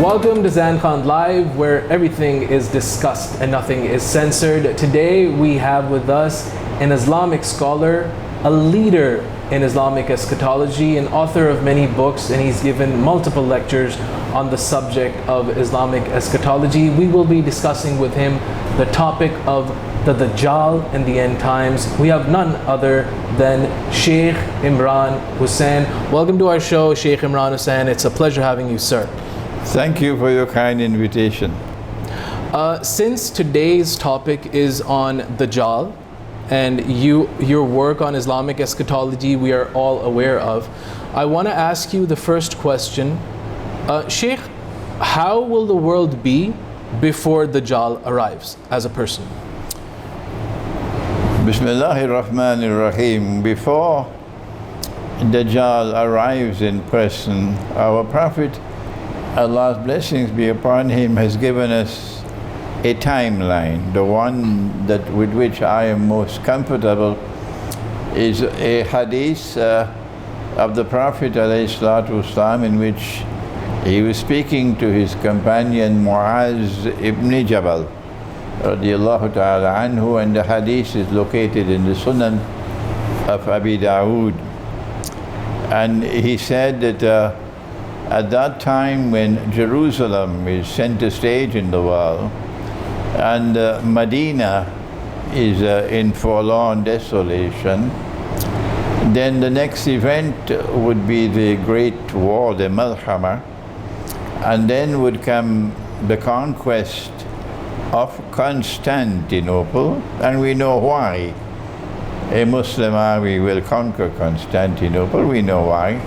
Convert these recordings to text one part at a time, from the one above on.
Welcome to Zain Live, where everything is discussed and nothing is censored. Today we have with us an Islamic scholar, a leader in Islamic eschatology, an author of many books, and he's given multiple lectures on the subject of Islamic eschatology. We will be discussing with him the topic of the Dajjal and the end times. We have none other than Sheikh Imran Hosein. Welcome to our show, Sheikh Imran Hosein. It's a pleasure having you, sir. Thank you for your kind invitation. Since today's topic is on Dajjal, and your work on Islamic eschatology we are all aware of, I want to ask you the first question. Sheikh, how will the world be before Dajjal arrives as a person? Bismillahir Rahmanir Rahim. Before Dajjal arrives in person, our Prophet, Allah's blessings be upon him, has given us a timeline. The one with which I am most comfortable is a hadith of the Prophet ﷺ, in which he was speaking to his companion Muaz ibn Jabal radiyallahu ta'ala anhu, and the hadith is located in the Sunan of Abi Dawood. And he said that at that time when Jerusalem is center stage in the world, and Medina is in forlorn desolation, then the next event would be the Great War, the Malhama, and then would come the conquest of Constantinople, and we know why. A Muslim army will conquer Constantinople, we know why.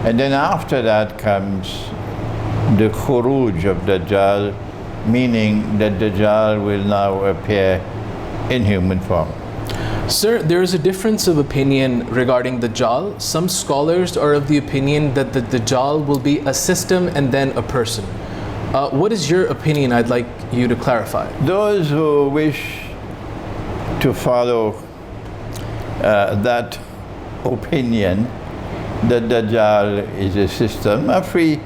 And then after that comes the Khuruj of Dajjal, meaning that Dajjal will now appear in human form. Sir, there is a difference of opinion regarding Dajjal. Some scholars are of the opinion that the Dajjal will be a system and then a person. What is your opinion? I'd like you to clarify. Those who wish to follow that opinion, that Dajjal is a system, are free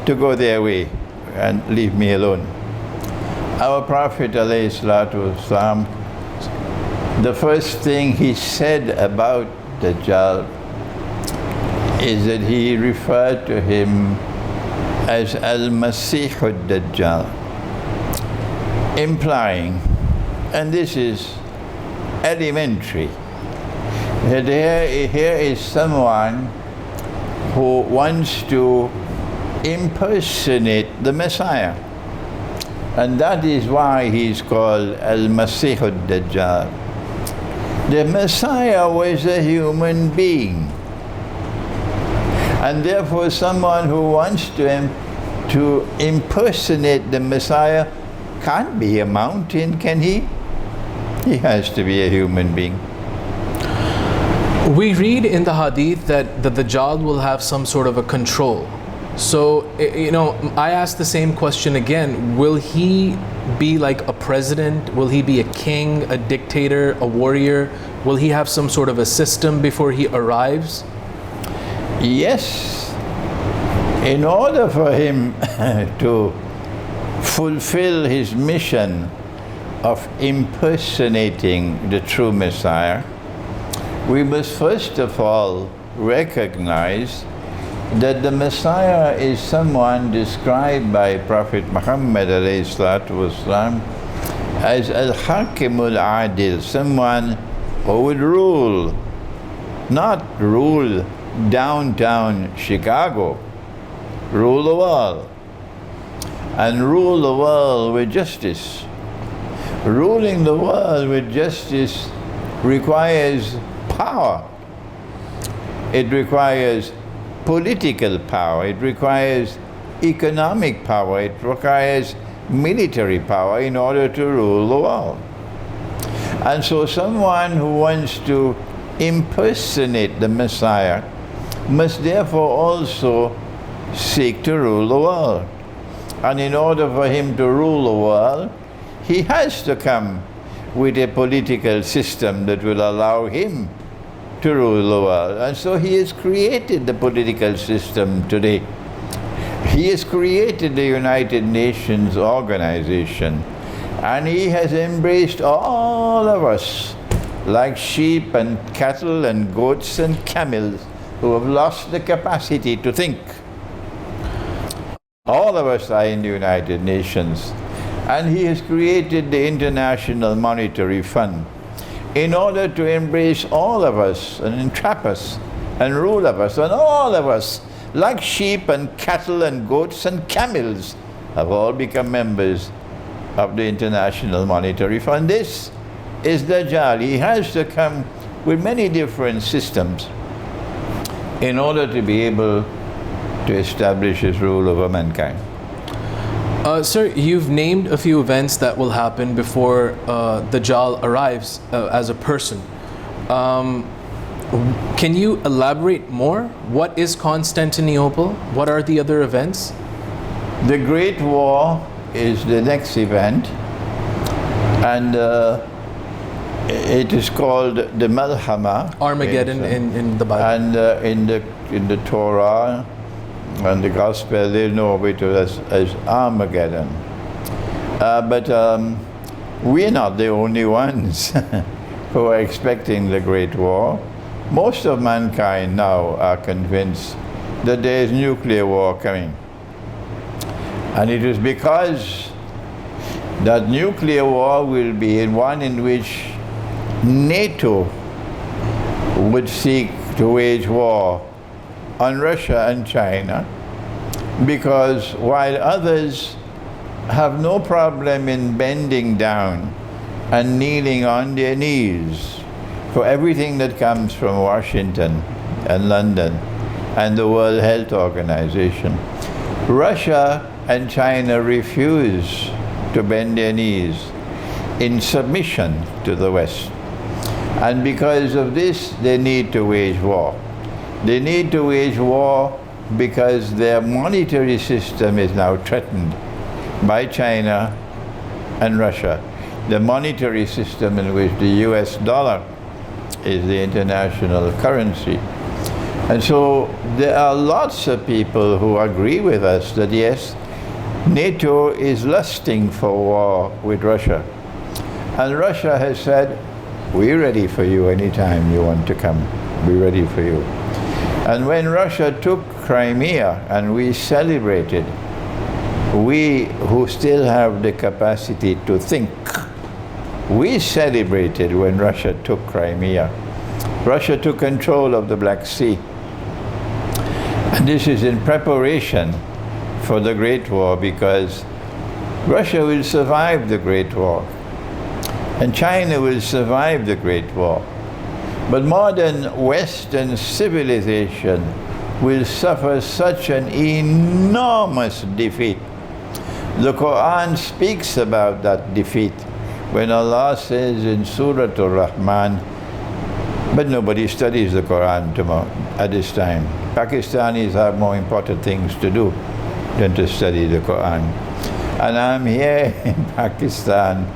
to go their way and leave me alone. Our Prophet ﷺ, the first thing he said about Dajjal is that he referred to him as Al-Masih al-Dajjal, implying, and this is elementary, that here is someone who wants to impersonate the Messiah. And that is why he's called Al-Masih al-Dajjal. The Messiah was a human being. And therefore someone who wants to impersonate the Messiah can't be a mountain, can he? He has to be a human being. We read in the Hadith that the Dajjal will have some sort of a control. So, I ask the same question again. Will he be like a president? Will he be a king, a dictator, a warrior? Will he have some sort of a system before he arrives? Yes. In order for him to fulfill his mission of impersonating the true Messiah, we must first of all recognize that the Messiah is someone described by Prophet Muhammad ﷺ as Al-Hakimul Adil, someone who would rule, not rule downtown Chicago, rule the world, and rule the world with justice. Ruling the world with justice requires power. It requires political power. It requires economic power. It requires military power in order to rule the world. And so someone who wants to impersonate the Messiah must therefore also seek to rule the world. And in order for him to rule the world, he has to come with a political system that will allow him to rule the world. And so he has created the political system today. He has created the United Nations organization, and he has embraced all of us like sheep and cattle and goats and camels who have lost the capacity to think. All of us are in the United Nations, and he has created the International Monetary Fund in order to embrace all of us and entrap us and rule of us, and all of us, like sheep and cattle and goats and camels, have all become members of the International Monetary Fund. This is Dajjal. He has to come with many different systems in order to be able to establish his rule over mankind. Sir, you've named a few events that will happen before Dajjal arrives as a person. Can you elaborate more? What is Constantinople? What are the other events? The Great War is the next event, and it is called the Malhama. Armageddon in the Bible. And in the Torah and the Gospel, they know it as Armageddon. But we're not the only ones who are expecting the Great War. Most of mankind now are convinced that there is nuclear war coming. And it is because that nuclear war will be one in which NATO would seek to wage war on Russia and China, because while others have no problem in bending down and kneeling on their knees for everything that comes from Washington and London and the World Health Organization, Russia and China refuse to bend their knees in submission to the West. And because of this, they need to wage war. They need to wage war because their monetary system is now threatened by China and Russia. The monetary system in which the US dollar is the international currency. And so there are lots of people who agree with us that yes, NATO is lusting for war with Russia. And Russia has said, we're ready for you anytime you want to come. We're ready for you. And when Russia took Crimea and we celebrated, we who still have the capacity to think, we celebrated when Russia took Crimea. Russia took control of the Black Sea. And this is in preparation for the Great War, because Russia will survive the Great War and China will survive the Great War. But modern Western civilization will suffer such an enormous defeat. The Quran speaks about that defeat when Allah says in Surah Ar-Rahman, but nobody studies the Quran at this time. Pakistanis have more important things to do than to study the Quran. And I'm here in Pakistan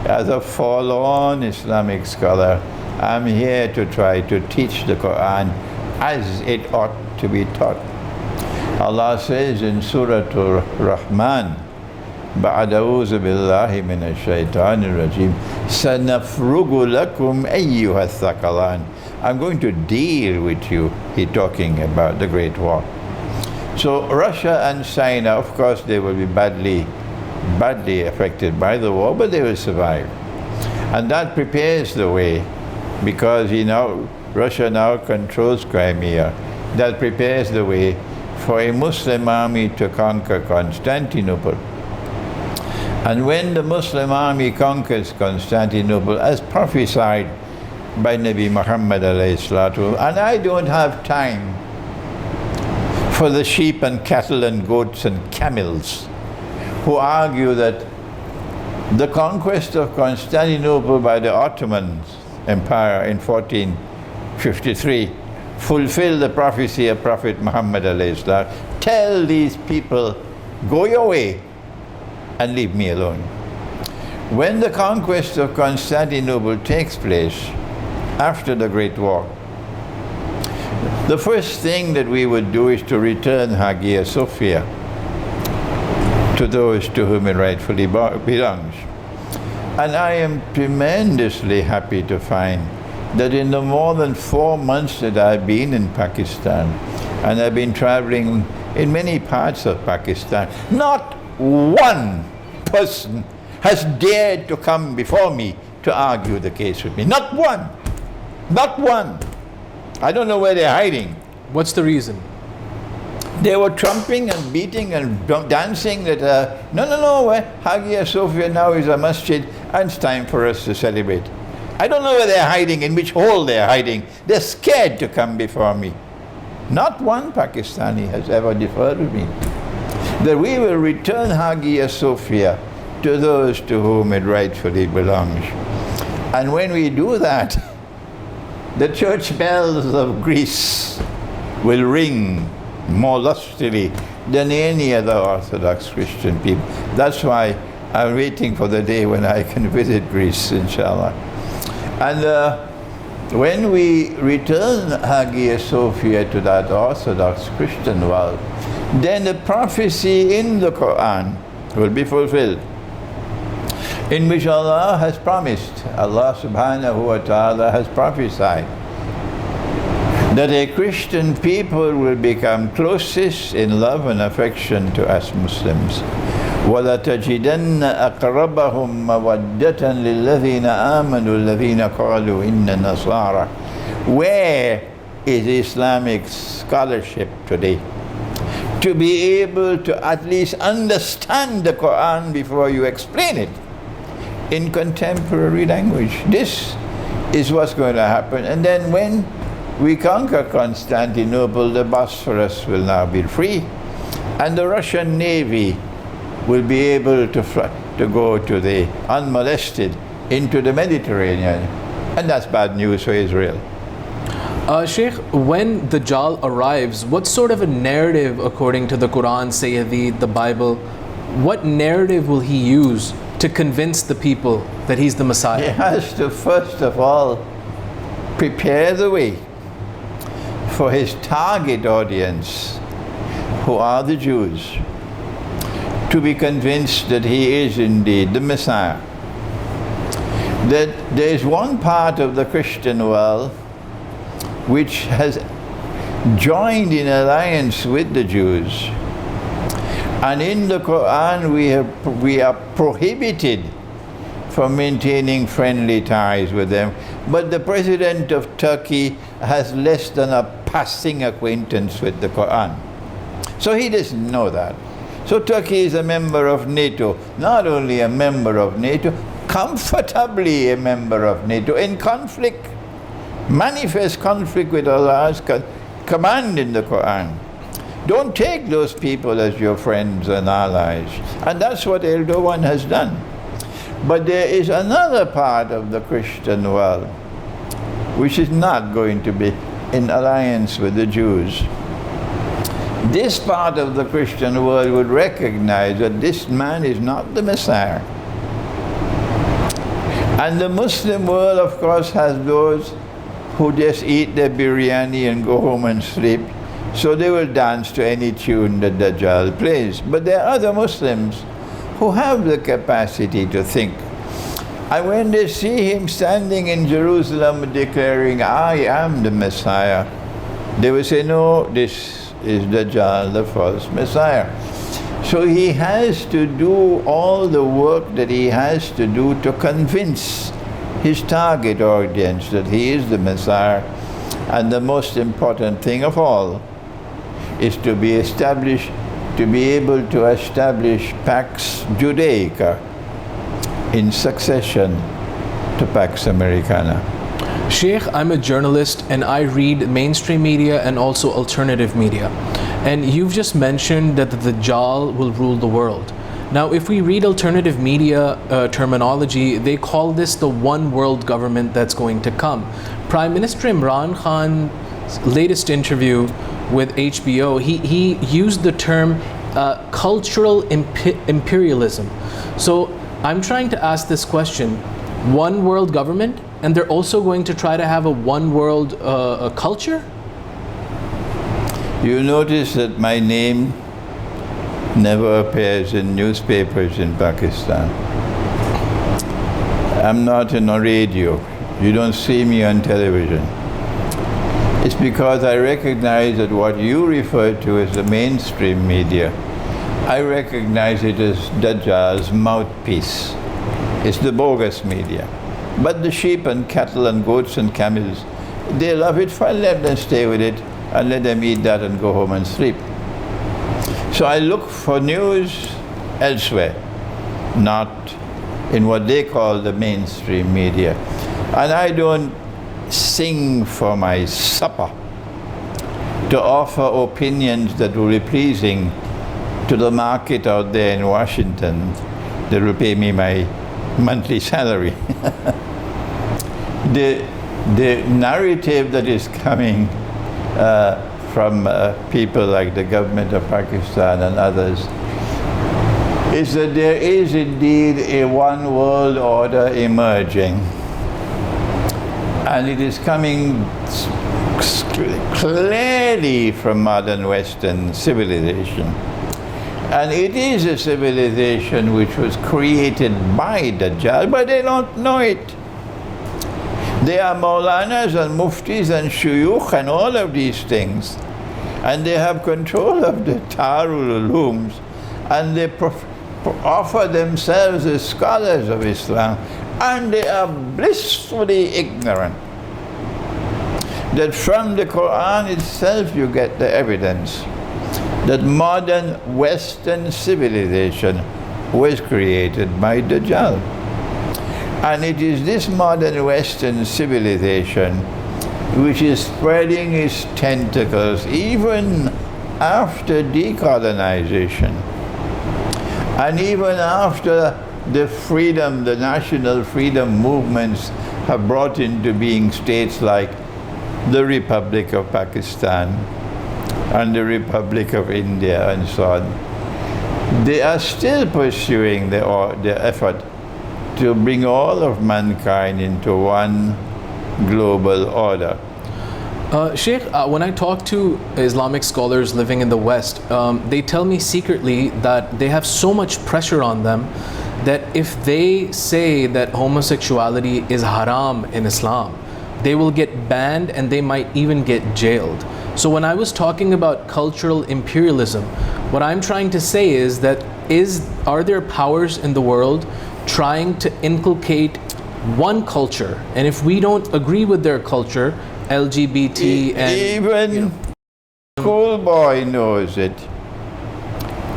as a forlorn Islamic scholar. I'm here to try to teach the Quran as it ought to be taught. Allah says in Surah Ar-Rahman, بعد أعوذ بالله من الشيطان الرجيم سنفرغ لكم أيها الثقلان. I'm going to deal with you. He's talking about the Great War. So Russia and China, of course, they will be badly affected by the war, but they will survive. And that prepares the way, because Russia now controls Crimea. That prepares the way for a Muslim army to conquer Constantinople. And when the Muslim army conquers Constantinople, as prophesied by Nabi Muhammad alayhi salatu, and I don't have time for the sheep and cattle and goats and camels who argue that the conquest of Constantinople by the Ottoman Empire in 1453 fulfilled the prophecy of Prophet Muhammad alayhi salatu. Tell these people, go your way and leave me alone. When the conquest of Constantinople takes place after the Great War, the first thing that we would do is to return Hagia Sophia to those to whom it rightfully belongs. And I am tremendously happy to find that in the more than 4 months that I've been in Pakistan, and I've been traveling in many parts of Pakistan, not one person has dared to come before me to argue the case with me. Not one. Not one. I don't know where they're hiding. What's the reason? They were trumping and beating and dancing that, no, Hagia Sophia now is a masjid and it's time for us to celebrate. I don't know where they're hiding, in which hole they're hiding. They're scared to come before me. Not one Pakistani has ever deferred with me. That we will return Hagia Sophia to those to whom it rightfully belongs. And when we do that, the church bells of Greece will ring more lustily than any other Orthodox Christian people. That's why I'm waiting for the day when I can visit Greece, inshallah. And when we return Hagia Sophia to that Orthodox Christian world, then the prophecy in the Quran will be fulfilled, in which Allah has promised, Allah subhanahu wa ta'ala has prophesied, that a Christian people will become closest in love and affection to us Muslims. وَلَتَجِدَنَّ أَقْرَبَهُمْ مَوَدَّةً لِلَّذِينَ آمَنُوا الَّذِينَ قَالُوا إِنَّ نَصَارَى. Where is Islamic scholarship today? To be able to at least understand the Quran before you explain it in contemporary language. This is what's going to happen. And then when we conquer Constantinople, the Bosphorus will now be free, and the Russian Navy will be able to go to the unmolested into the Mediterranean. And that's bad news for Israel. Sheikh, when Dajjal arrives, what sort of a narrative, according to the Quran, say Hadith, the Bible, what narrative will he use to convince the people that he's the Messiah? He has to first of all prepare the way for his target audience, who are the Jews, to be convinced that he is indeed the Messiah. That there is one part of the Christian world which has joined in alliance with the Jews, and in the Quran we are prohibited from maintaining friendly ties with them. But the President of Turkey has less than a passing acquaintance with the Quran. So he doesn't know that. So Turkey is a member of NATO, not only a member of NATO, comfortably a member of NATO, in conflict, manifest conflict with Allah's command in the Quran. Don't take those people as your friends and allies. And that's what Erdogan has done. But there is another part of the Christian world which is not going to be in alliance with the Jews. This part of the Christian world would recognize that this man is not the Messiah. And the Muslim world, of course, has those who just eat their biryani and go home and sleep. So they will dance to any tune that Dajjal plays. But there are other Muslims who have the capacity to think. And when they see him standing in Jerusalem declaring, I am the Messiah, they will say, no, this is Dajjal, the false Messiah. So he has to do all the work that he has to do to convince his target audience that he is the Messiah. And the most important thing of all is to be able to establish Pax Judaica in succession to Pax Americana. Sheikh, I'm a journalist and I read mainstream media and also alternative media. And you've just mentioned that the Dajjal will rule the world. Now, if we read alternative media terminology, they call this the one world government that's going to come. Prime Minister Imran Khan's latest interview with HBO, he used the term cultural imperialism. So I'm trying to ask this question: one world government, and they're also going to try to have a one world culture? You notice that my name never appears in newspapers in Pakistan. I'm not on a radio. You don't see me on television. It's because I recognize that what you refer to as the mainstream media, I recognize it as DAJJAL'S mouthpiece. It's the bogus media. But the sheep and cattle and goats and camels, they love it, fine, let them stay with it and let them eat that and go home and sleep. So I look for news elsewhere, not in what they call the mainstream media. And I don't sing for my supper to offer opinions that will be pleasing to the market out there in Washington that will pay me my monthly salary. The narrative that is coming from people like the government of Pakistan and others is that there is indeed a one world order emerging, and it is coming clearly from modern Western civilization. And it is a civilization which was created by Dajjal, but they don't know it. They are Maulanas and Muftis and Shuyukh and all of these things. And they have control of the Darul Ulooms, and they offer themselves as scholars of Islam, and they are blissfully ignorant that from the Quran itself you get the evidence that modern Western civilization was created by Dajjal. And it is this modern Western civilization which is spreading its tentacles even after decolonization, and even after the freedom, the national freedom movements have brought into being states like the Republic of Pakistan and the Republic of India and so on. They are still pursuing their effort to bring all of mankind into one global order. Sheikh, when I talk to Islamic scholars living in the West, they tell me secretly that they have so much pressure on them that if they say that homosexuality is haram in Islam, they will get banned and they might even get jailed. So when I was talking about cultural imperialism, what I'm trying to say is that are there powers in the world trying to inculcate one culture, and if we don't agree with their culture, LGBT and even schoolboy knows it,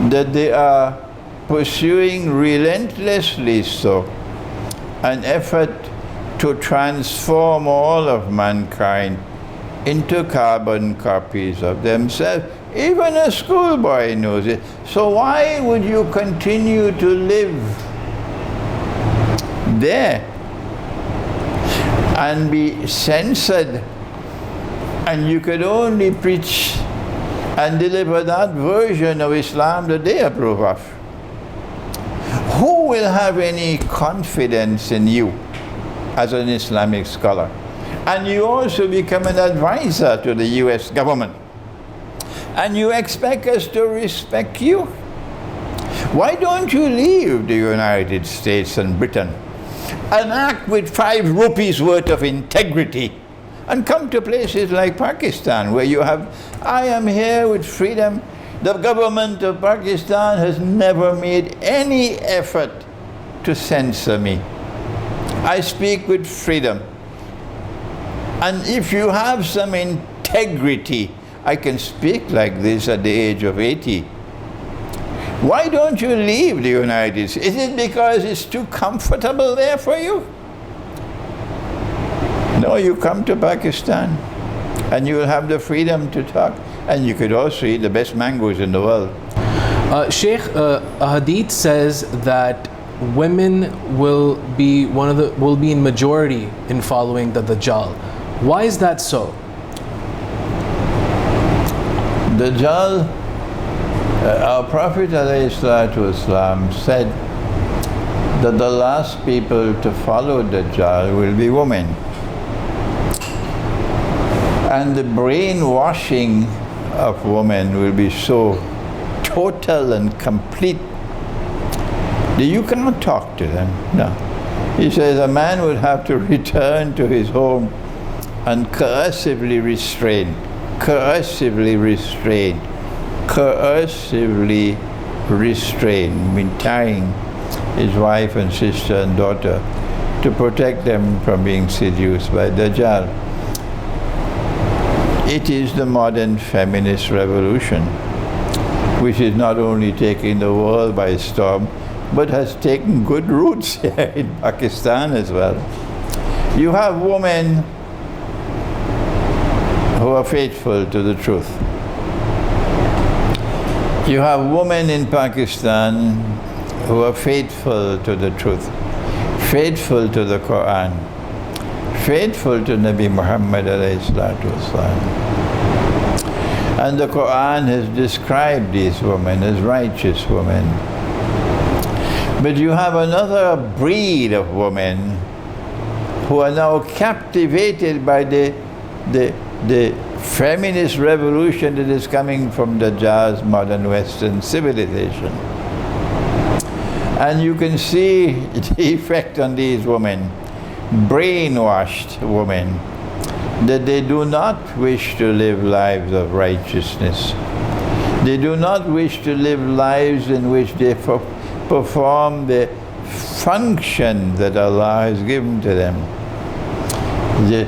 that they are pursuing relentlessly so an effort to transform all of mankind into carbon copies of themselves. Even a schoolboy knows it. So why would you continue to live there and be censored, and you could only preach and deliver that version of Islam that they approve of? Who will have any confidence in you as an Islamic scholar? And you also become an advisor to the US government, and you expect us to respect you? Why don't you leave the United States and Britain and act with 5 rupees worth of integrity and come to places like Pakistan where you have, I am here with freedom. The government of Pakistan has never made any effort to censor me. I speak with freedom. And if you have some integrity, I can speak like this at the age of 80. Why don't you leave the United States? Is it because it's too comfortable there for you? No, you come to Pakistan and you will have the freedom to talk, and you could also eat the best mangoes in the world. Sheikh, a hadith says that women will be in majority in following the Dajjal. Why is that so? Dajjal, our Prophet ﷺ said that the last people to follow Dajjal will be women. And the brainwashing of women will be so total and complete. You cannot talk to them. No. He says a man would have to return to his home and coercively restrain, mean tying his wife and sister and daughter to protect them from being seduced by Dajjal. It is the modern feminist revolution, which is not only taking the world by storm, but has taken good roots here in Pakistan as well. You have women who are faithful to the truth. You have women in Pakistan who are faithful to the truth, faithful to the Quran, faithful to Nabi Muhammad alayhi salatu wasalam. And the Quran has described these women as righteous women. But you have another breed of women who are now captivated by the feminist revolution that is coming from Dajjal's modern Western civilization. And you can see the effect on these women, brainwashed women, that they do not wish to live lives of righteousness. They do not wish to live lives in which they perform the function that Allah has given to them. The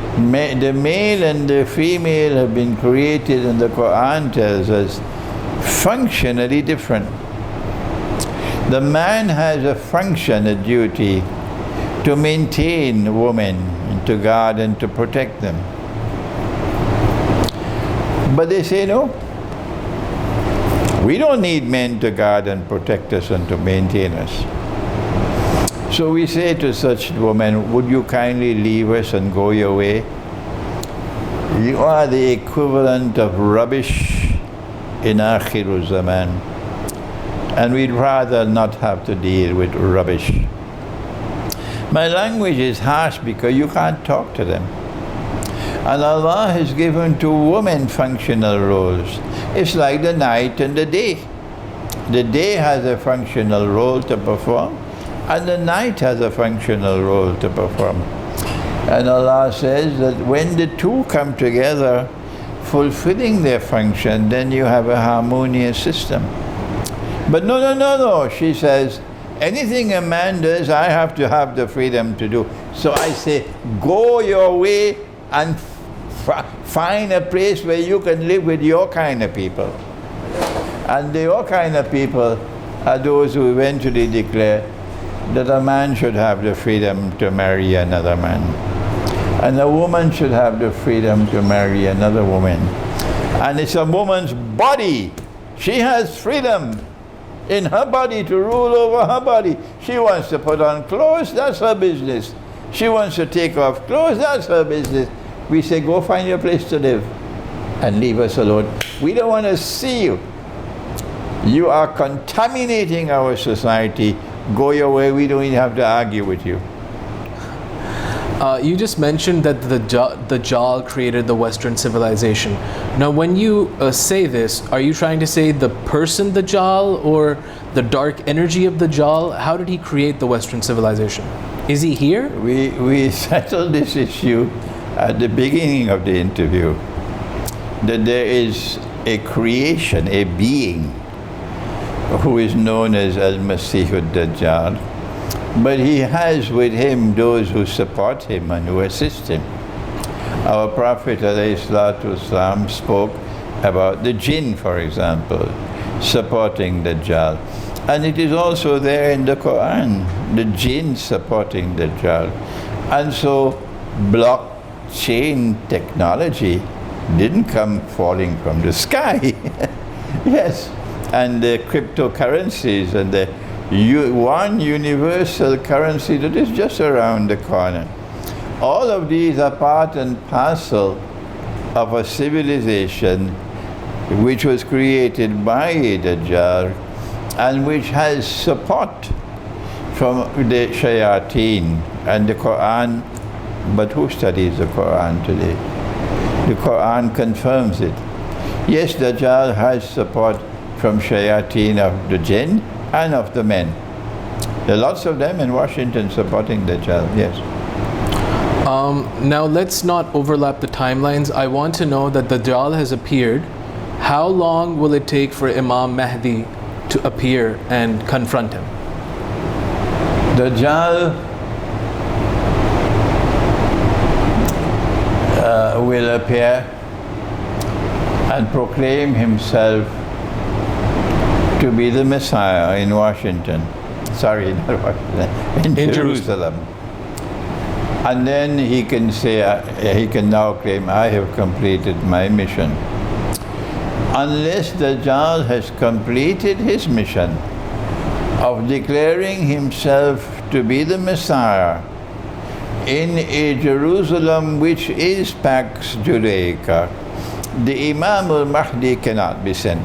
male and the female have been created, and the Quran tells us, functionally different. The man has a function, a duty, to maintain women, and to guard and to protect them. But they say no. We don't need men to guard and protect us and to maintain us. So we say to such women, would you kindly leave us and go your way? You are the equivalent of rubbish in Akhirul Zaman. And we'd rather not have to deal with rubbish. My language is harsh because you can't talk to them. And Allah has given to women functional roles. It's like the night and the day. The day has a functional role to perform, and the night has a functional role to perform. And Allah says that when the two come together, fulfilling their function, then you have a harmonious system. But no, she says, anything a man does, I have to have the freedom to do. So I say, go your way and find a place where you can live with your kind of people. And your kind of people are those who eventually declare that a man should have the freedom to marry another man, and a woman should have the freedom to marry another woman. And it's a woman's body. She has freedom in her body to rule over her body. She wants to put on clothes, that's her business. She wants to take off clothes, that's her business. We say, go find your place to live and leave us alone. We don't want to see you. You are contaminating our society. Go your way, we don't even have to argue with you. You just mentioned that the Dajjal created the Western civilization. Now, when you say this, are you trying to say the person Dajjal or the dark energy of Dajjal? How did he create the Western civilization? Is he here? We settled this issue at the beginning of the interview, that there is a creation, a being, who is known as Al-Masih al-Dajjal, but he has with him those who support him and who assist him. Our Prophet ﷺ spoke about the jinn, for example, supporting Dajjal. And it is also there in the Quran, the jinn supporting Dajjal. And so blockchain technology didn't come falling from the sky. Yes, and the cryptocurrencies and the one universal currency that is just around the corner. All of these are part and parcel of a civilization which was created by Dajjal and which has support from the shayateen and the Quran. But who studies the Quran today? The Quran confirms it. Yes, Dajjal has support from shayateen of the jinn and of the men. There are lots of them in Washington supporting Dajjal, yes. Now let's not overlap the timelines. I want to know that Dajjal has appeared. How long will it take for Imam Mahdi to appear and confront him? Dajjal will appear and proclaim himself to be the Messiah in Washington. Sorry, not Washington, in Jerusalem. And then he can say, he can now claim, I have completed my mission. Unless Dajjal has completed his mission of declaring himself to be the Messiah in a Jerusalem which is Pax Judaica, the Imam al-Mahdi cannot be sent.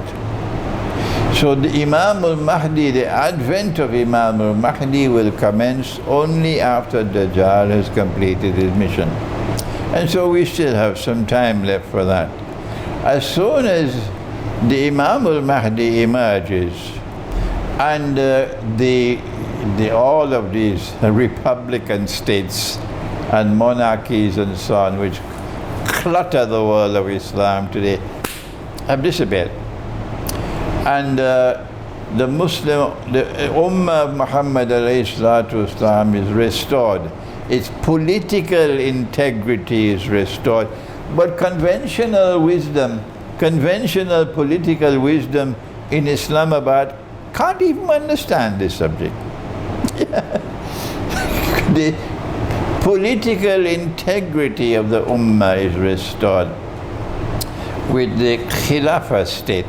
So the Imam al-Mahdi, the advent of Imam al-Mahdi will commence only after Dajjal has completed his mission. And so we still have some time left for that. As soon as the Imam al-Mahdi emerges and all of these republican states and monarchies and so on, which clutter the world of Islam today, have disappeared. And the Ummah of Muhammad alayhi salatu wasalam is restored. Its political integrity is restored. But conventional wisdom, conventional political wisdom in Islamabad can't even understand this subject. The political integrity of the Ummah is restored with the Khilafah state.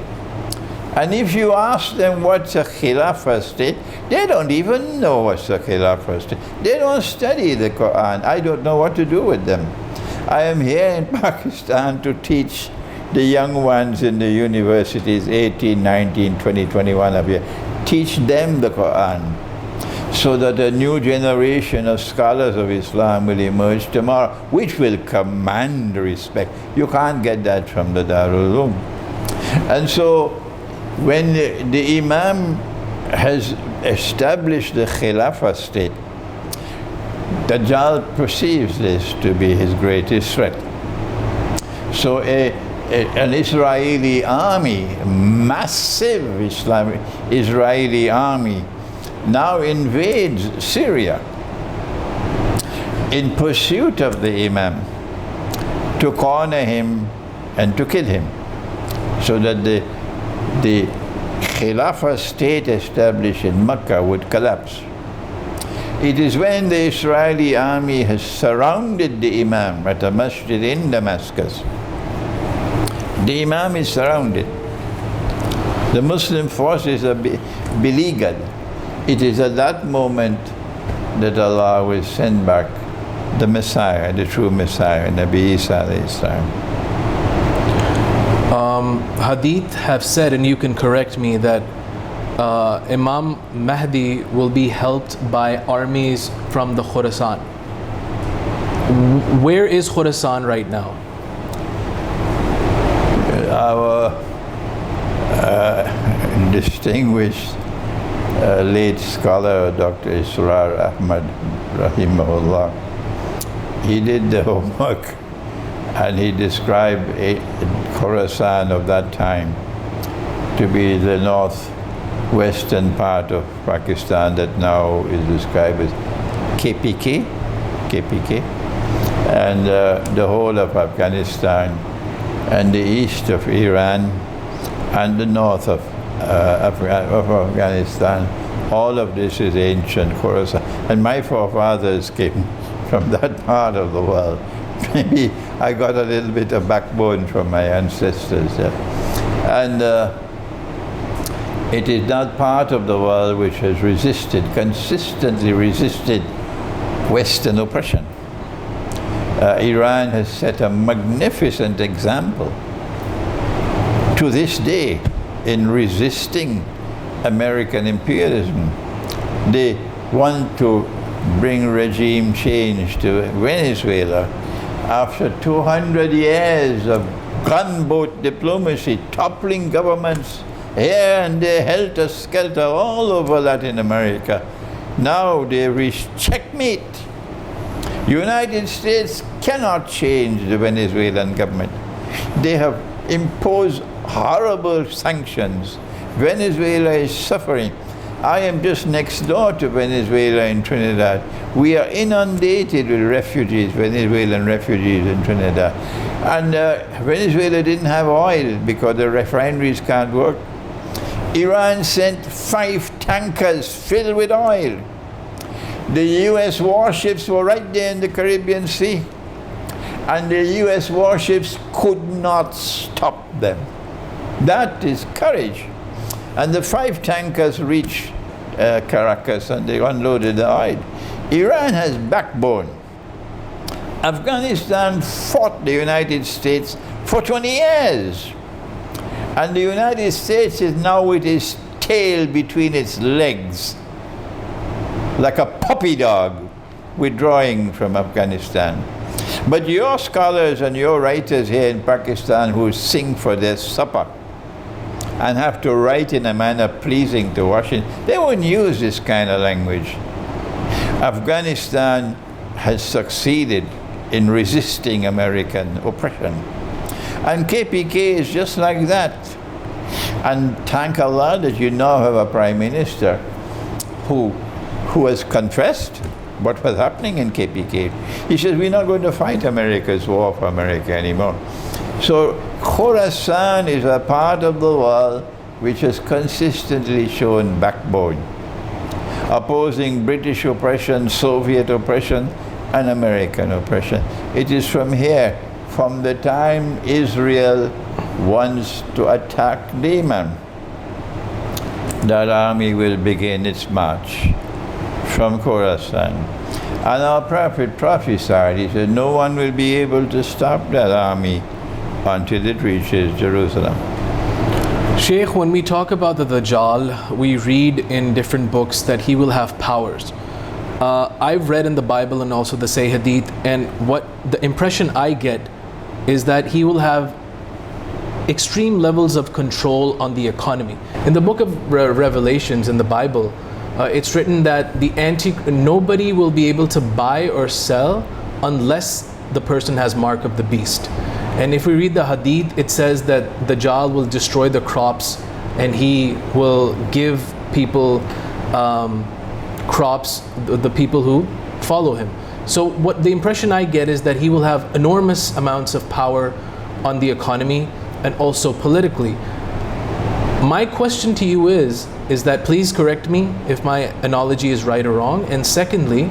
And if you ask them what's a Khilafah state, they don't even know what's a Khilafah state. They don't study the Quran. I don't know what to do with them. I am here in Pakistan to teach the young ones in the universities, 18, 19, 20, 21 of you, teach them the Quran, so that a new generation of scholars of Islam will emerge tomorrow, which will command respect. You can't get that from the Darul Uloom. And so, when the Imam has established the Khilafah state, Dajjal perceives this to be his greatest threat. So an Israeli army, massive Islamic Israeli army, now invades Syria in pursuit of the Imam to corner him and to kill him, so that the Khilafah state established in Mecca would collapse. It is when the Israeli army has surrounded the Imam at a masjid in Damascus. The Imam is surrounded. The Muslim forces are beleaguered. It is at that moment that Allah will send back the Messiah, the true Messiah, Nabi Isa alayhi salam. Hadith have said, and you can correct me, that Imam Mahdi will be helped by armies from the Khorasan. Where is Khorasan right now? Our distinguished late scholar, Dr. Israr Ahmad, rahimahullah, he did the homework and he described Khorasan of that time to be the northwestern part of Pakistan that now is described as KPK, and the whole of Afghanistan, and the east of Iran, and the north of Afghanistan. All of this is ancient Khorasan. And my forefathers came from that part of the world. Maybe I got a little bit of backbone from my ancestors. And it is that part of the world which has consistently resisted Western oppression. Iran has set a magnificent example to this day in resisting American imperialism. They want to bring regime change to Venezuela after 200 years of gunboat diplomacy, toppling governments, here and there, helter-skelter, all over Latin America. Now they reach checkmate. United States cannot change the Venezuelan government. They have imposed horrible sanctions. Venezuela is suffering. I am just next door to Venezuela in Trinidad. We are inundated with refugees, Venezuelan refugees in Trinidad. And Venezuela didn't have oil because the refineries can't work. Iran sent 5 tankers filled with oil. The US warships were right there in the Caribbean Sea. And the US warships could not stop them. That is courage. And the 5 tankers reached Caracas and they unloaded the oil. Iran has backbone. Afghanistan fought the United States for 20 years. And the United States is now with its tail between its legs, like a puppy dog withdrawing from Afghanistan. But your scholars and your writers here in Pakistan who sing for their supper and have to write in a manner pleasing to Washington, they won't use this kind of language. Afghanistan has succeeded in resisting American oppression. And KPK is just like that. And thank Allah that you now have a Prime Minister who has confessed what was happening in KPK. He says, we're not going to fight America's war for America anymore. So Khorasan is a part of the world which has consistently shown backbone, opposing British oppression, Soviet oppression, and American oppression. It is from here, from the time Israel wants to attack Yemen, that army will begin its march from Khorasan. And our prophet prophesied, he said, no one will be able to stop that army until it reaches Jerusalem. Sheikh, when we talk about the Dajjal, we read in different books that he will have powers. I've read in the Bible and also the Hadith, and what the impression I get is that he will have extreme levels of control on the economy. In the book of Revelations in the Bible, it's written that nobody will be able to buy or sell unless the person has mark of the beast. And if we read the Hadith, it says that Dajjal will destroy the crops and he will give people crops, the people who follow him. So what the impression I get is that he will have enormous amounts of power on the economy and also politically. My question to you is that, please correct me if my analogy is right or wrong. And secondly,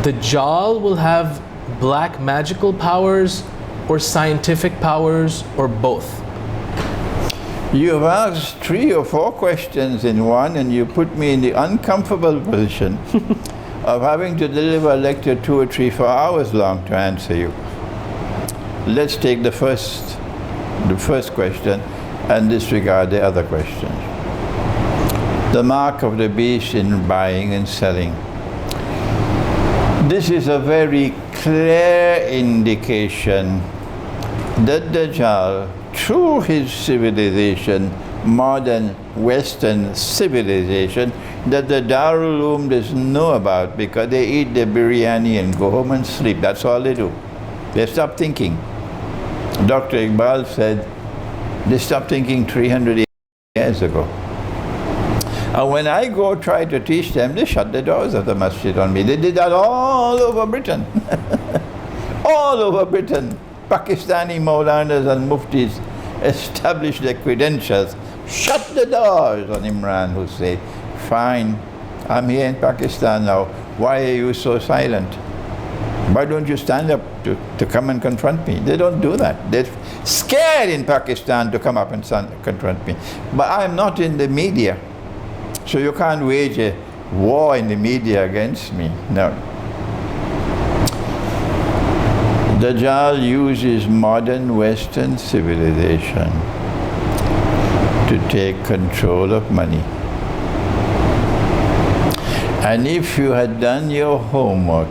Dajjal will have black magical powers or scientific powers or both? You have asked 3 or 4 questions in one, and you put me in the uncomfortable position of having to deliver a lecture 2 or 3, 4 hours long to answer you. Let's take the first question and disregard the other questions. The mark of the beast in buying and selling. This is a very clear indication that Dajjal, through his civilization, modern Western civilization, that the Darul Uloom doesn't know about because they eat their biryani and go home and sleep. That's all they do. They stop thinking. Dr. Iqbal said they stopped thinking 300 years ago. And when I go try to teach them, they shut the doors of the masjid on me. They did that all over Britain. All over Britain. Pakistani Maulanas and Muftis established their credentials, shut the doors on Imran Hosein. Fine, I'm here in Pakistan now. Why are you so silent? Why don't you stand up to come and confront me? They don't do that. They're scared in Pakistan to come up and confront me. But I'm not in the media, so you can't wage a war in the media against me. No. Dajjal uses modern Western civilization to take control of money. And if you had done your homework,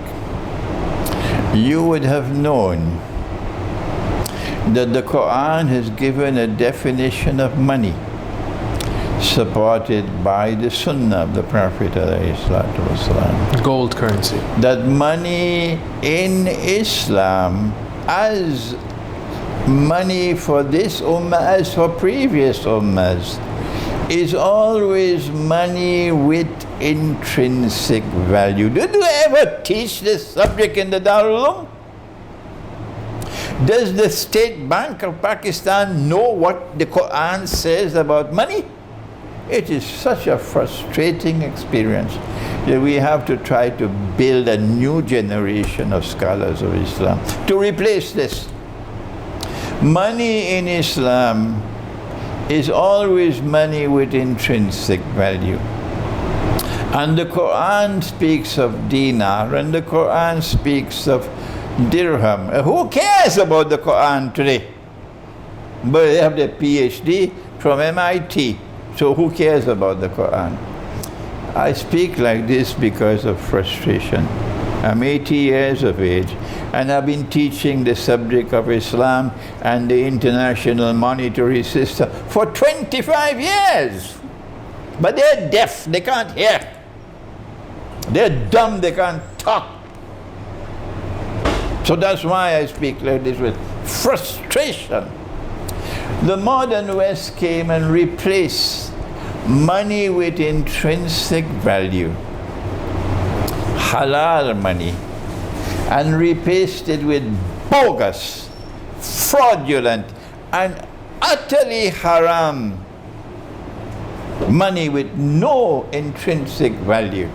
you would have known that the Quran has given a definition of money. supported by the Sunnah of the Prophet ﷺ. Gold currency. That money in Islam, as money for this ummah as for previous ummahs, is always money with intrinsic value. Did you ever teach this subject in the Darul Uloom? Does the State Bank of Pakistan know what the Quran says about money? It is such a frustrating experience that we have to try to build a new generation of scholars of Islam to replace this. Money in Islam is always money with intrinsic value. And the Quran speaks of dinar and the Quran speaks of dirham. Who cares about the Quran today? But they have their PhD from MIT. So who cares about the Quran? I speak like this because of frustration. I'm 80 years of age and I've been teaching the subject of Islam and the international monetary system for 25 years. But they're deaf, they can't hear. They're dumb, they can't talk. So that's why I speak like this with frustration. The modern West came and replaced money with intrinsic value, halal money, and replaced it with bogus, fraudulent, and utterly haram money with no intrinsic value.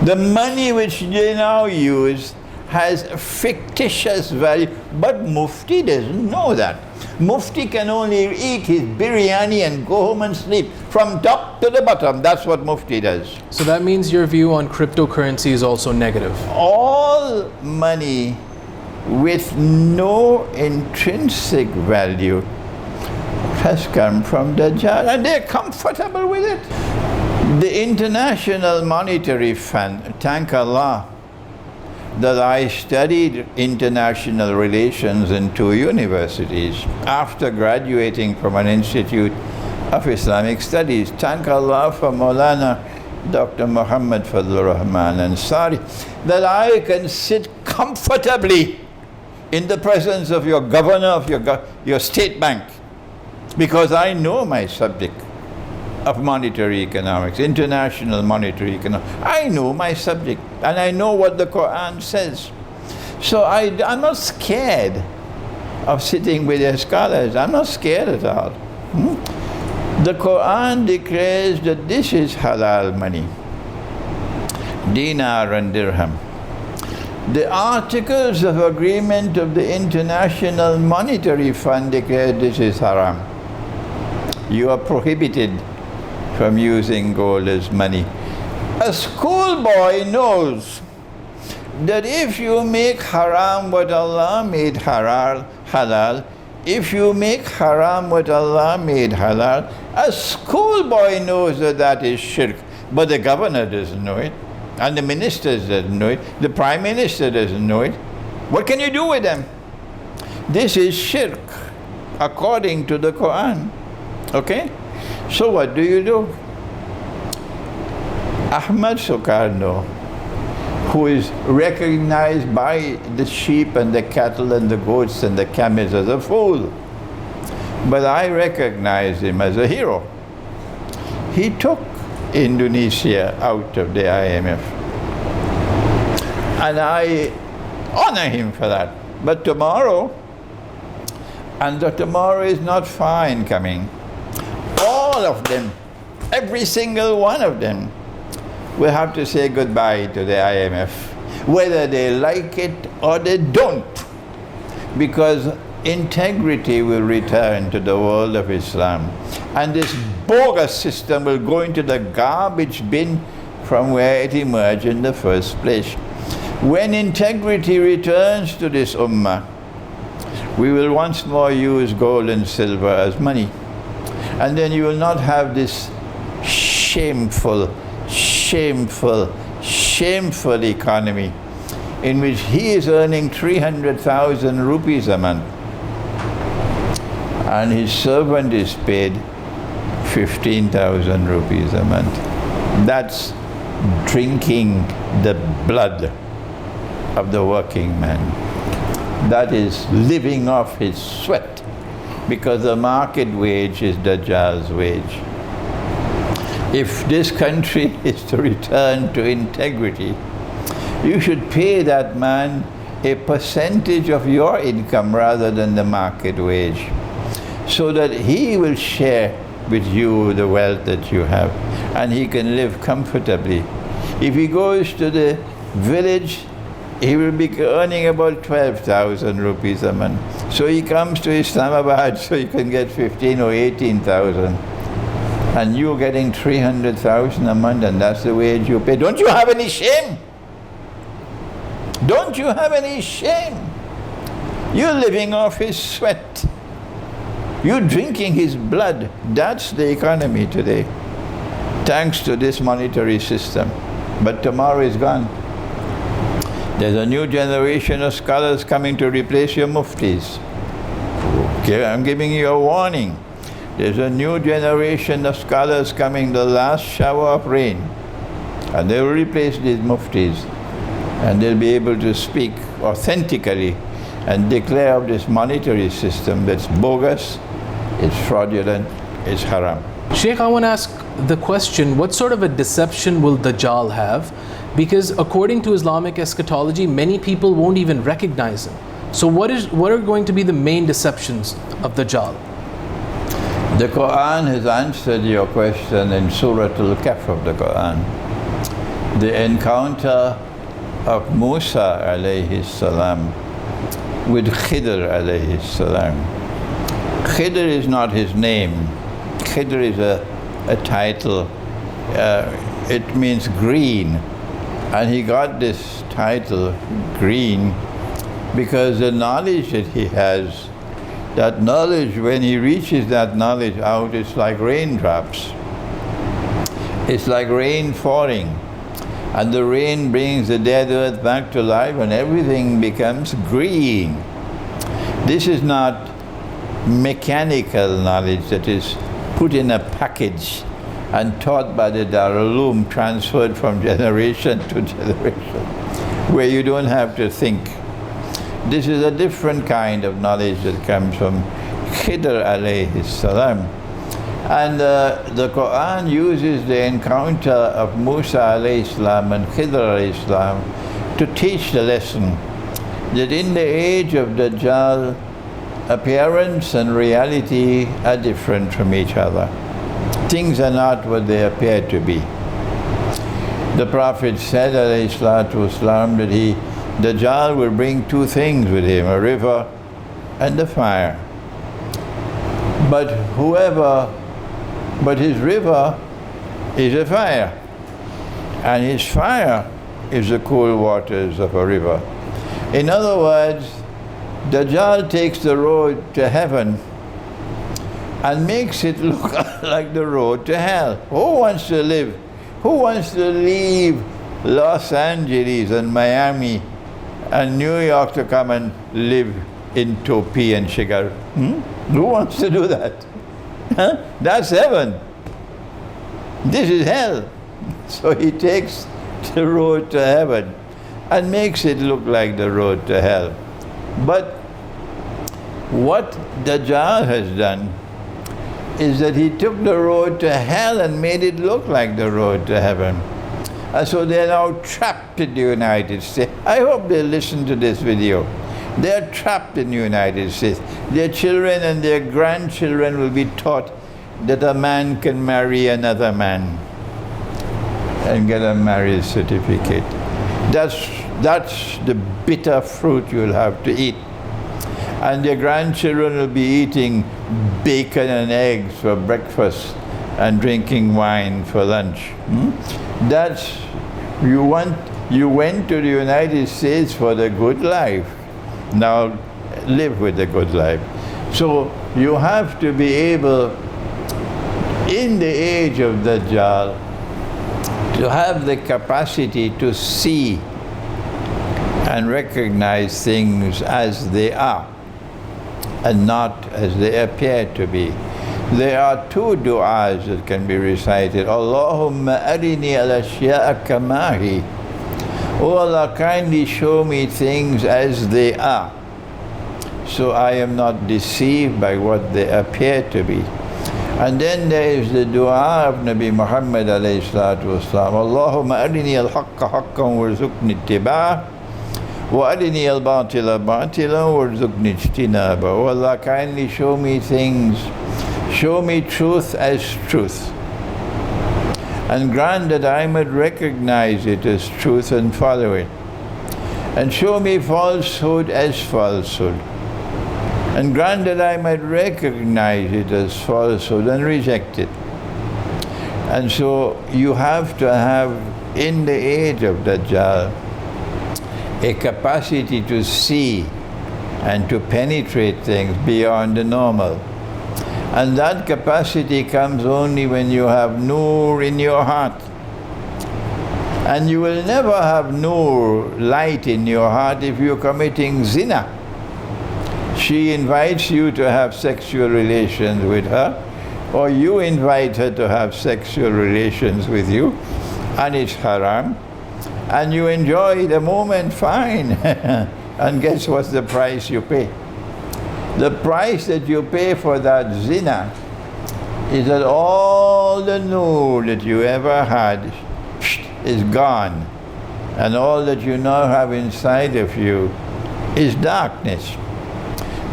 The money which they now use has a fictitious value, but Mufti doesn't know that. Mufti can only eat his biryani and go home and sleep from top to the bottom. That's what Mufti does. So that means your view on cryptocurrency is also negative. All money with no intrinsic value has come from Dajjal, and they're comfortable with it. The International Monetary Fund, thank Allah that I studied international relations in 2 universities after graduating from an Institute of Islamic Studies. Thank Allah for Maulana Dr. Muhammad Fadlur Rahman Ansari that I can sit comfortably in the presence of your governor of your state bank, because I know my subject of monetary economics, international monetary economics. I know my subject and I know what the Quran says. So I'm not scared of sitting with the scholars. I'm not scared at all. The Quran declares that this is halal money, dinar and dirham. The Articles of Agreement of the International Monetary Fund declare this is haram. You are prohibited from using gold as money. A schoolboy knows that if you make haram what Allah made halal, if you make haram what Allah made halal, a schoolboy knows that that is shirk, but the governor doesn't know it, and the ministers doesn't know it, the Prime Minister doesn't know it. What can you do with them? This is shirk according to the Quran. Okay? So what do? Ahmad Sukarno, who is recognized by the sheep and the cattle and the goats and the camels as a fool, but I recognize him as a hero. He took Indonesia out of the IMF, and I honor him for that. But tomorrow, and the tomorrow is not far in coming, all of them, every single one of them, will have to say goodbye to the IMF, whether they like it or they don't, because integrity will return to the world of Islam, and this bogus system will go into the garbage bin from where it emerged in the first place. When integrity returns to this ummah, we will once more use gold and silver as money. And then you will not have this shameful economy in which he is earning 300,000 rupees a month and his servant is paid 15,000 rupees a month. That's drinking the blood of the working man. That is living off his sweat, because the market wage is Dajjal's wage. If this country is to return to integrity, you should pay that man a percentage of your income rather than the market wage, so that he will share with you the wealth that you have, and he can live comfortably. If he goes to the village, he will be earning about 12,000 rupees a month. So he comes to Islamabad so he can get 15 or 18,000. And you're getting 300,000 a month, and that's the wage you pay. Don't you have any shame? Don't you have any shame? You're living off his sweat. You're drinking his blood. That's the economy today, thanks to this monetary system. But tomorrow is gone. There's a new generation of scholars coming to replace your muftis. Okay, I'm giving you a warning. There's a new generation of scholars coming, the last shower of rain. And they will replace these muftis. And they'll be able to speak authentically and declare of this monetary system that's bogus, it's fraudulent, it's haram. Sheikh, I want to ask the question, what sort of a deception will Dajjal have? Because according to Islamic eschatology, many people won't even recognize him. So what are going to be the main deceptions of Dajjal? The Quran has answered your question in Surah Al-Kahf of the Quran. The encounter of Musa alayhi salam with Khidr alayhi salam. Khidr is not his name. Khidr is a title. It means green. And he got this title, green, because the knowledge that he has, that knowledge, when he reaches that knowledge out, it's like raindrops. It's like rain falling. And the rain brings the dead earth back to life and everything becomes green. This is not mechanical knowledge that is put in a package and taught by the Darul Uloom, transferred from generation to generation, where you don't have to think. This is a different kind of knowledge that comes from Khidr alayhi salam. And the Quran uses the encounter of Musa alayhi salam and Khidr alayhi salam to teach the lesson that in the age of Dajjal, appearance and reality are different from each other. Things are not what they appear to be. The Prophet said alayhi salatu wasalam that Dajjal will bring two things with him, a river and a fire. But his river is a fire, and his fire is the cool waters of a river. In other words, Dajjal takes the road to heaven and makes it look like the road to hell. Who wants to leave Los Angeles and Miami and New York to come and live in Topi and Shigar? Who wants to do that? Huh? That's heaven. This is hell. So he takes the road to heaven and makes it look like the road to hell. But what Dajjal has done is that he took the road to hell and made it look like the road to heaven. And so they're now trapped in the United States. I hope they listen to this video. They're trapped in the United States. Their children and their grandchildren will be taught that a man can marry another man and get a marriage certificate. That's the bitter fruit you'll have to eat. And their grandchildren will be eating bacon and eggs for breakfast and drinking wine for lunch. You went to the United States for the good life. Now live with the good life. So you have to be able, in the age of Dajjal, to have the capacity to see and recognize things as they are and not as they appear to be. There are two du'as that can be recited. Allahumma arini al-ashya'a kamahi. Oh Allah, kindly show me things as they are, so I am not deceived by what they appear to be. And then there is the dua of Nabi Muhammad alayhi salatu wasalam. Allahumma arini al-haqqa haqqan warzuqni ittiba'ah wa arini al-batila batilan warzuqni ijtinaba. Oh Allah, kindly show me things, show me truth as truth, and grant that I might recognize it as truth and follow it. And show me falsehood as falsehood, and grant that I might recognize it as falsehood and reject it. And so you have to have, in the age of Dajjal, a capacity to see and to penetrate things beyond the normal. And that capacity comes only when you have nur in your heart. And you will never have nur, light in your heart, if you're committing zina. She invites you to have sexual relations with her, or you invite her to have sexual relations with you, and it's haram, and you enjoy the moment, fine. And guess what's the price you pay? The price that you pay for that zina is that all the nur that you ever had is gone, and all that you now have inside of you is darkness.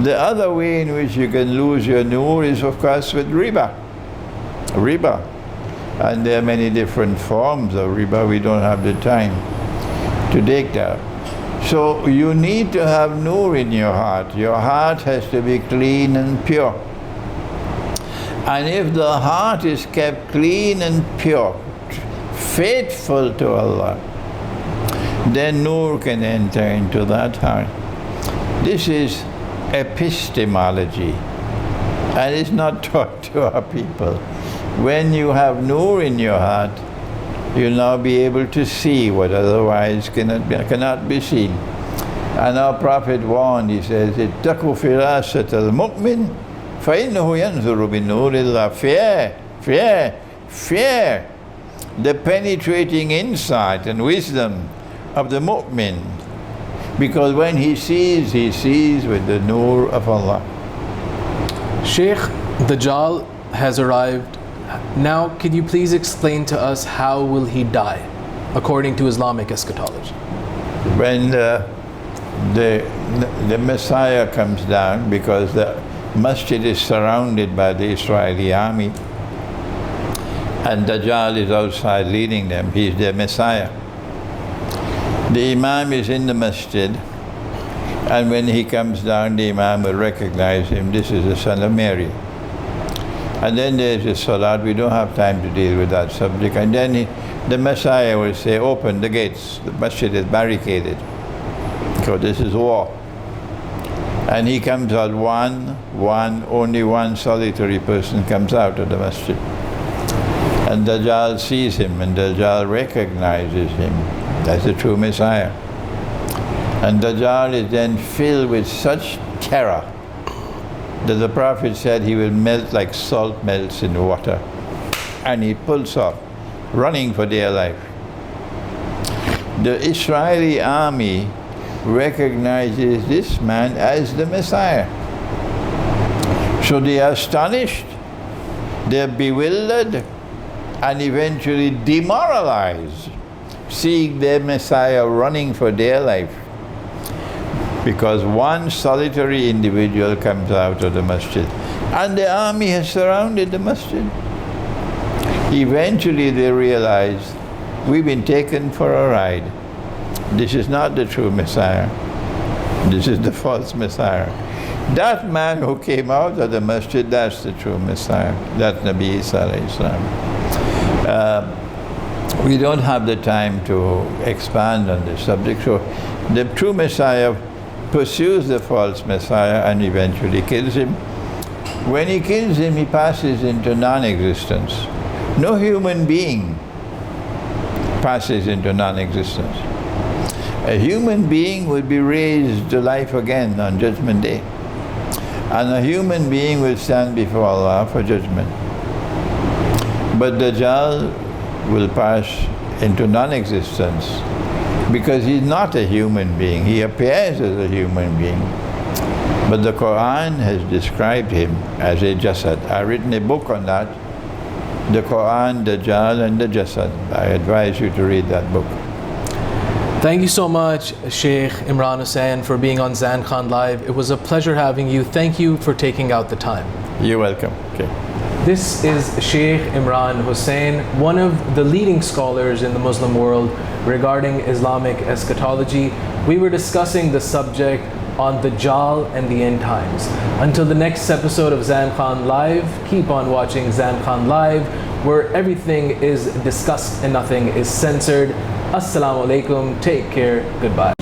The other way in which you can lose your nur is, of course, with riba. Riba. And there are many different forms of riba. We don't have the time to take that. So you need to have nur in your heart. Your heart has to be clean and pure. And if the heart is kept clean and pure, faithful to Allah, then nur can enter into that heart. This is epistemology, and it's not taught to our people. When you have nur in your heart, you'll now be able to see what otherwise cannot be seen. And our Prophet warned, he says, ittaqu firasat al-mu'min fa innahu yanzuru bin nurillah. Fear the penetrating insight and wisdom of the mu'min, because when he sees with the nur of Allah. Sheikh, Dajjal has arrived. Now, can you please explain to us how will he die, according to Islamic eschatology? When the Messiah comes down, because the masjid is surrounded by the Israeli army, and Dajjal is outside leading them, he's their Messiah. The Imam is in the masjid, and when he comes down, the Imam will recognize him. This is the son of Mary. And then there's the salat. We don't have time to deal with that subject. And then the Messiah will say, open the gates. The masjid is barricaded, because this is war. And he comes out only one solitary person comes out of the masjid. And Dajjal sees him, and Dajjal recognizes him as the true Messiah. And Dajjal is then filled with such terror that the Prophet said he will melt like salt melts in water. And he pulls off, running for dear life. The Israeli army recognizes this man as the Messiah. So they are astonished, they're bewildered, and eventually demoralized, seeing their Messiah running for their life, because one solitary individual comes out of the masjid, and the army has surrounded the masjid. Eventually they realize, we've been taken for a ride. This is not the true Messiah. This is the false Messiah. That man who came out of the masjid, that's the true Messiah. That's Nabi Isa alayhi salam. We don't have the time to expand on this subject. So the true Messiah pursues the false Messiah and eventually kills him. When he kills him, he passes into non-existence. No human being passes into non-existence. A human being will be raised to life again on Judgment Day. and a human being will stand before Allah for judgment. But Dajjal will pass into non-existence because he's not a human being. He appears as a human being. But the Quran has described him as a Jasad. I've written a book on that, the Quran, Dajjal and the Jasad. I advise you to read that book. Thank you so much, Sheikh Imran Hosein, for being on Zain Khan Live. It was a pleasure having you. Thank you for taking out the time. You're welcome. Okay. This is Sheikh Imran Hosein, one of the leading scholars in the Muslim world regarding Islamic eschatology. We were discussing the subject on Dajjal and the end times. Until the next episode of Zain Khan Live, keep on watching Zain Khan Live, where everything is discussed and nothing is censored. Assalamu alaikum, take care, goodbye.